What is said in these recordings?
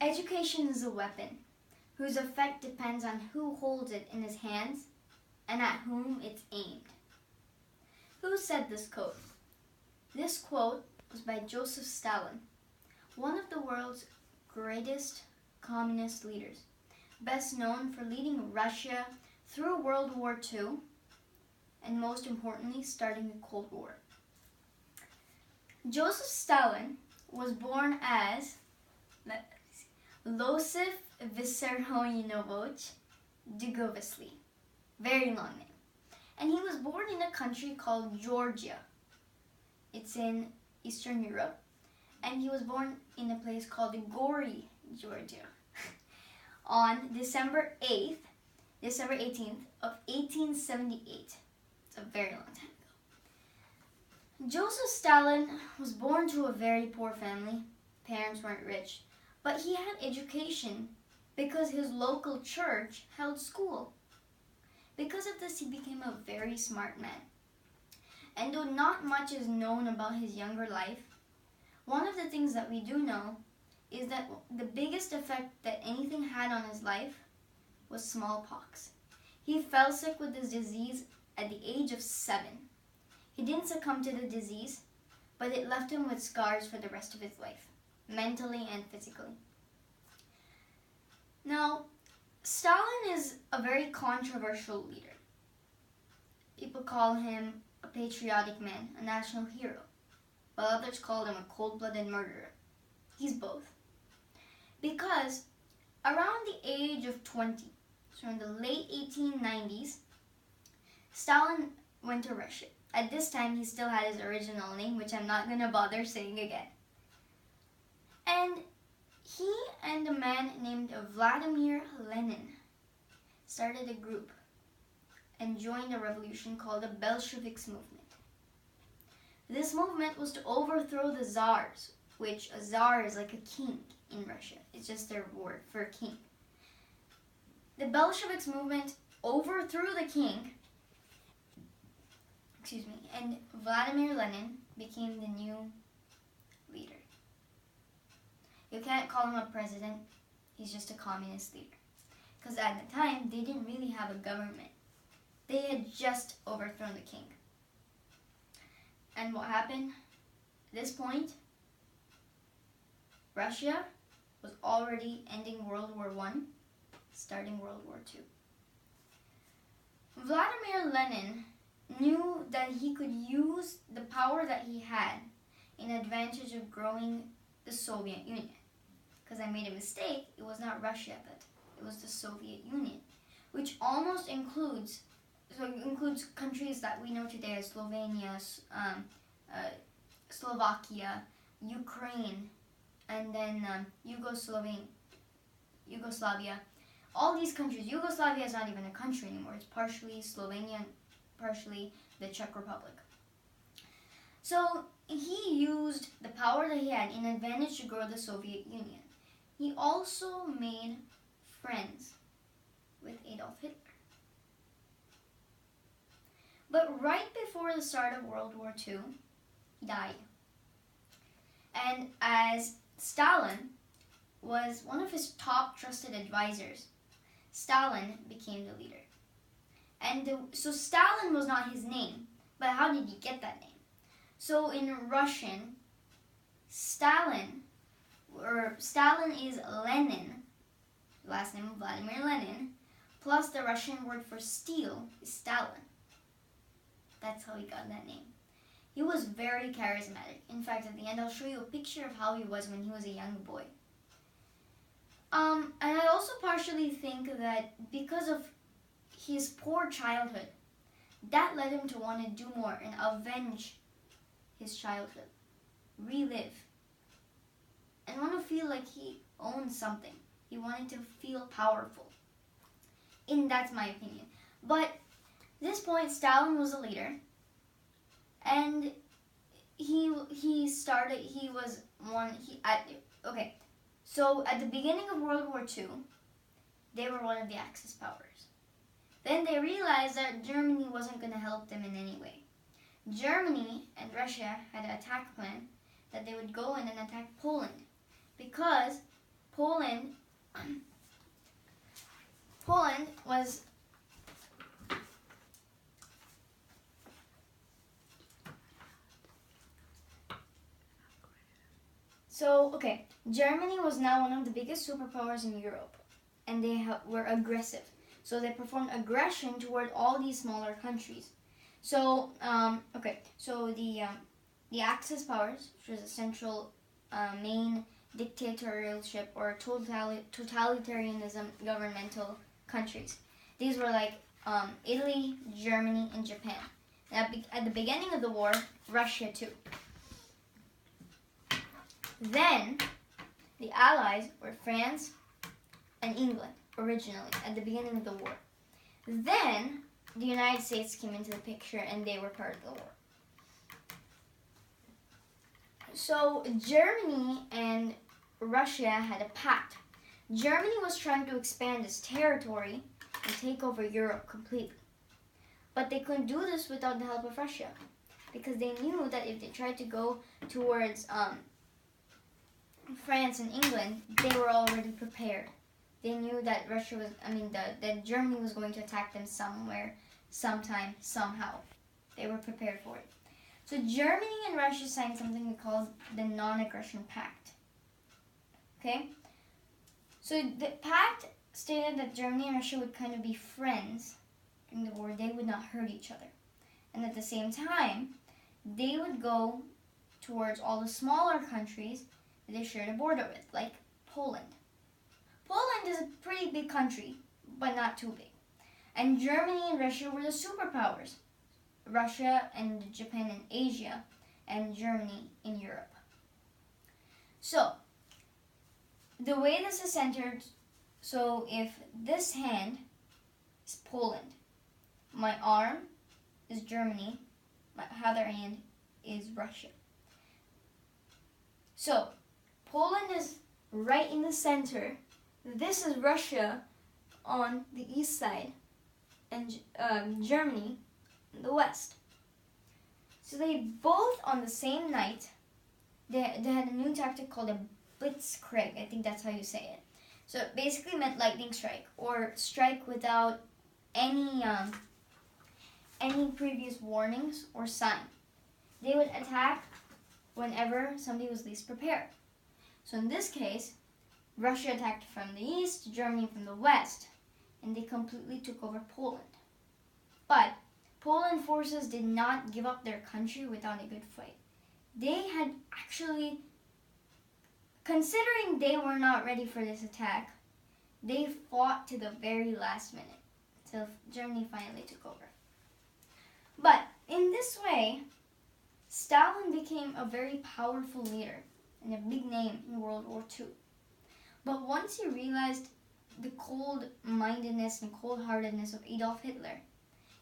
Education is a weapon whose effect depends on who holds it in his hands and at whom it's aimed. Who said this quote? This quote was by Joseph Stalin, one of the world's greatest communist leaders, best known for leading Russia through World War II and most importantly, starting the Cold War. Joseph Stalin was born as Losif Vissarionovich Dugovsky. Very long name. And he was born in a country called Georgia. It's in Eastern Europe. And he was born in a place called Gouri, Georgia, on December 18th of 1878. It's a very long time ago. Joseph Stalin was born to a very poor family. Parents weren't rich. But he had education because his local church held school. Because of this, he became a very smart man. And though not much is known about his younger life, one of the things that we do know is that the biggest effect that anything had on his life was smallpox. He fell sick with this disease at the age of 7. He didn't succumb to the disease, but it left him with scars for the rest of his life, mentally and physically. Now, Stalin is a very controversial leader. People call him a patriotic man, a national hero, while others call him a cold-blooded murderer. He's both. Because around the age of 20, so in the late 1890s, Stalin went to Russia. At this time, he still had his original name, which I'm not going to bother saying again. And he and a man named Vladimir Lenin started a group and joined a revolution called the Bolsheviks movement. This movement was to overthrow the czars, which a czar is like a king in Russia. It's just their word for king. The Bolsheviks movement overthrew the king, and Vladimir Lenin became the new leader. You can't call him a president, he's just a communist leader. Because at the time, they didn't really have a government. They had just overthrown the king. And what happened? At this point, Russia was already ending World War I, starting World War II. Vladimir Lenin knew that he could use the power that he had in advantage of growing the Soviet Union. Because I made a mistake, it was not Russia, but it was the Soviet Union, which almost includes countries that we know today as Slovenia, Slovakia, Ukraine, and then Yugoslavia. All these countries. Yugoslavia is not even a country anymore. It's partially Slovenia, partially the Czech Republic. So he used the power that he had in advantage to grow the Soviet Union. He also made friends with Adolf Hitler. But right before the start of World War II, he died. And as Stalin was one of his top trusted advisors, Stalin became the leader. And so Stalin was not his name, but how did he get that name? So in Russian, Stalin is Lenin, last name Vladimir Lenin, plus the Russian word for steel is Stalin. That's how he got that name. He was very charismatic. In fact, at the end, I'll show you a picture of how he was when he was a young boy. And I also partially think that because of his poor childhood, that led him to want to do more and avenge his childhood, relive, and want to feel like he owned something. He wanted to feel powerful. And that's my opinion. But at this point, Stalin was a leader, and So at the beginning of World War II, they were one of the Axis powers. Then they realized that Germany wasn't going to help them in any way. Germany and Russia had an attack plan that they would go in and attack Poland, because Poland Poland was Germany was now one of the biggest superpowers in Europe, and they were aggressive. So they performed aggression toward all these smaller countries. So, the Axis powers, which was a central main dictatorship or totalitarianism governmental countries. These were like Italy, Germany, and Japan. At the beginning of the war, Russia too. Then, the Allies were France and England, originally, at the beginning of the war. Then, the United States came into the picture and they were part of the war. So, Germany and Russia had a pact. Germany was trying to expand its territory and take over Europe completely. But they couldn't do this without the help of Russia, because they knew that if they tried to go towards France and England, they were already prepared. They knew that that Germany was going to attack them somewhere, sometime, somehow. They were prepared for it. So Germany and Russia signed something we call the Non-Aggression Pact. Okay? So the pact stated that Germany and Russia would kind of be friends during the war. They would not hurt each other. And at the same time, they would go towards all the smaller countries that they shared a border with, like Poland. Poland is a pretty big country, but not too big. And Germany and Russia were the superpowers. Russia and Japan in Asia, and Germany in Europe. So, the way this is centered, so if this hand is Poland, my arm is Germany, my other hand is Russia. So, Poland is right in the center. This is Russia on the east side, and Germany in the west. So they both, on the same night, they had a new tactic called a blitzkrieg. I think that's how you say it. So it basically meant lightning strike, or strike without any previous warnings or sign. They would attack whenever somebody was least prepared. So in this case, Russia attacked from the east, Germany from the west, and they completely took over Poland. But Poland forces did not give up their country without a good fight. They had actually, considering they were not ready for this attack, they fought to the very last minute until Germany finally took over. But in this way, Stalin became a very powerful leader and a big name in World War II. But once he realized the cold-mindedness and cold-heartedness of Adolf Hitler,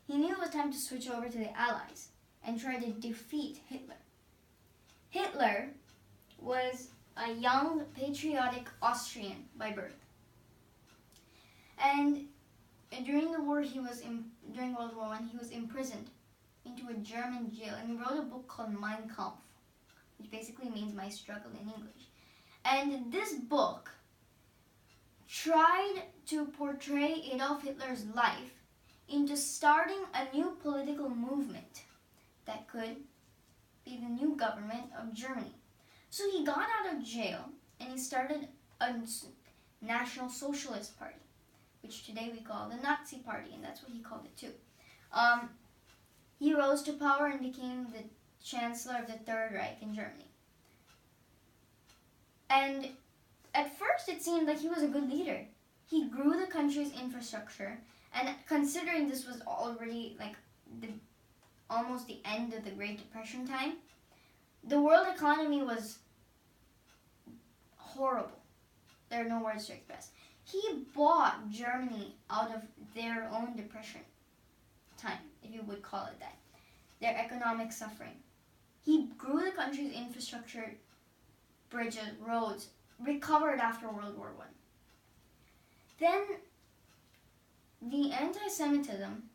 he knew it was time to switch over to the Allies and try to defeat Hitler. Hitler was a young, patriotic Austrian by birth. And during the war, during World War I, he was imprisoned into a German jail, and he wrote a book called Mein Kampf, which basically means My Struggle in English. And this book tried to portray Adolf Hitler's life into starting a new political movement that could be the new government of Germany. So he got out of jail and he started a National Socialist Party, which today we call the Nazi Party, and that's what he called it too. He rose to power and became the Chancellor of the Third Reich in Germany. And at first it seemed like he was a good leader. He grew the country's infrastructure, and considering this was already like almost the end of the Great Depression time, the world economy was horrible. There are no words to express. He bought Germany out of their own depression time, if you would call it that, their economic suffering. He grew the country's infrastructure, bridges, roads, recovered after World War I. Then the anti-Semitism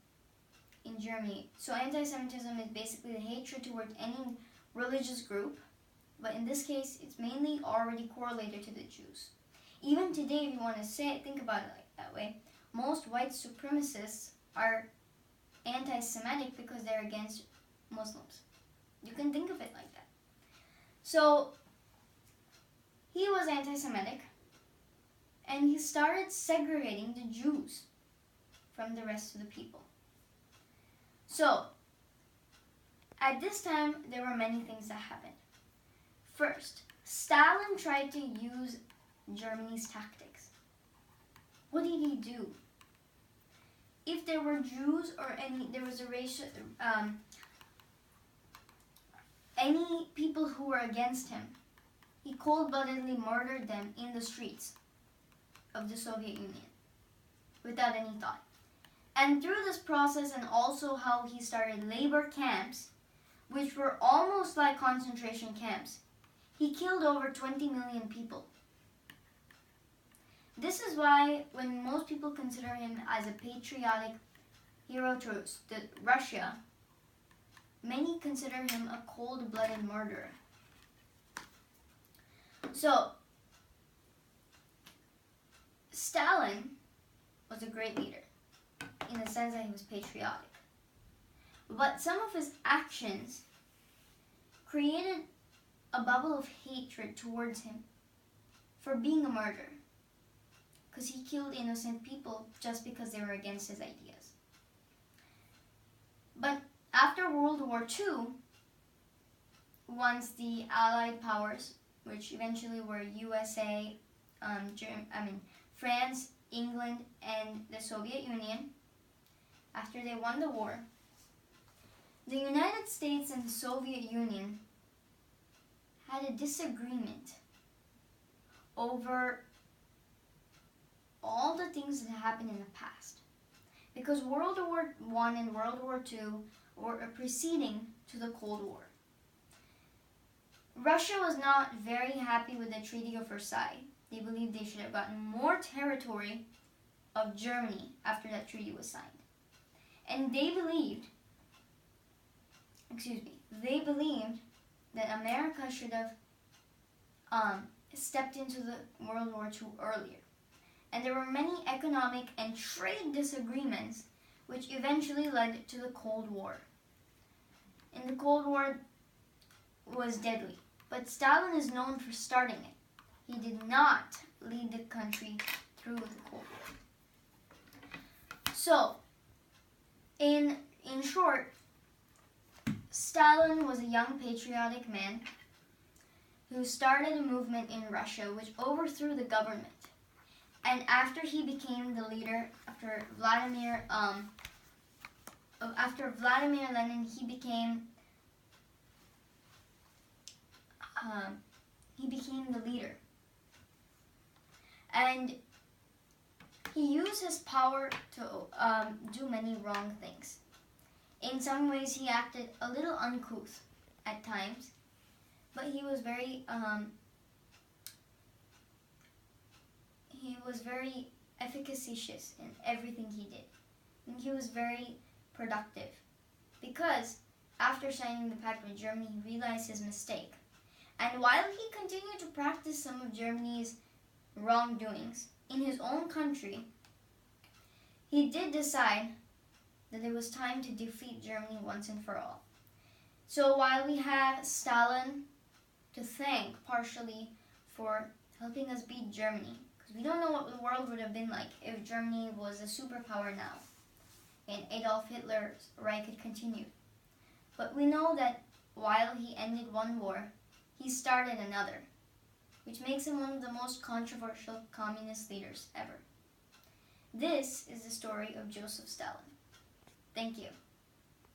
in Germany. So anti-Semitism is basically the hatred towards any religious group, but in this case, it's mainly already correlated to the Jews. even today, if you want to say it, think about it like that way, most white supremacists are anti-Semitic because they're against Muslims. You can think of it like that. So he was anti-Semitic, and he started segregating the Jews from the rest of the people. So at this time, there were many things that happened. First, Stalin tried to use Germany's tactics. What did he do? If there were Jews or there was a racial, any people who were against him, he cold-bloodedly murdered them in the streets of the Soviet Union without any thought. And through this process, and also how he started labor camps, which were almost like concentration camps, he killed over 20 million people. This is why when most people consider him as a patriotic hero to Russia, many consider him a cold-blooded murderer. So, Stalin was a great leader in the sense that he was patriotic. But some of his actions created a bubble of hatred towards him for being a murderer, because he killed innocent people just because they were against his ideas. But after World War II, once the Allied powers, which eventually were USA, France, England, and the Soviet Union, after they won the war, the United States and the Soviet Union had a disagreement over all the things that happened in the past. Because World War I and World War II were a preceding to the Cold War. Russia was not very happy with the Treaty of Versailles. They believed they should have gotten more territory of Germany after that treaty was signed. And they believed that America should have stepped into the World War II earlier. And there were many economic and trade disagreements which eventually led to the Cold War. And the Cold War was deadly, but Stalin is known for starting it. He did not lead the country through the Cold War. So, in short, Stalin was a young patriotic man who started a movement in Russia which overthrew the government. And after he became the leader, after Vladimir Lenin, he became the leader. And he used his power to do many wrong things. In some ways, he acted a little uncouth at times, but he was very efficacious in everything he did. And he was very productive because after signing the pact with Germany, he realized his mistake. And while he continued to practice some of Germany's wrongdoings in his own country, he did decide that it was time to defeat Germany once and for all. So while we have Stalin to thank partially for helping us beat Germany, because we don't know what the world would have been like if Germany was a superpower now and Adolf Hitler's Reich had continued. But we know that while he ended one war, he started another, which makes him one of the most controversial communist leaders ever. This is the story of Joseph Stalin. Thank you.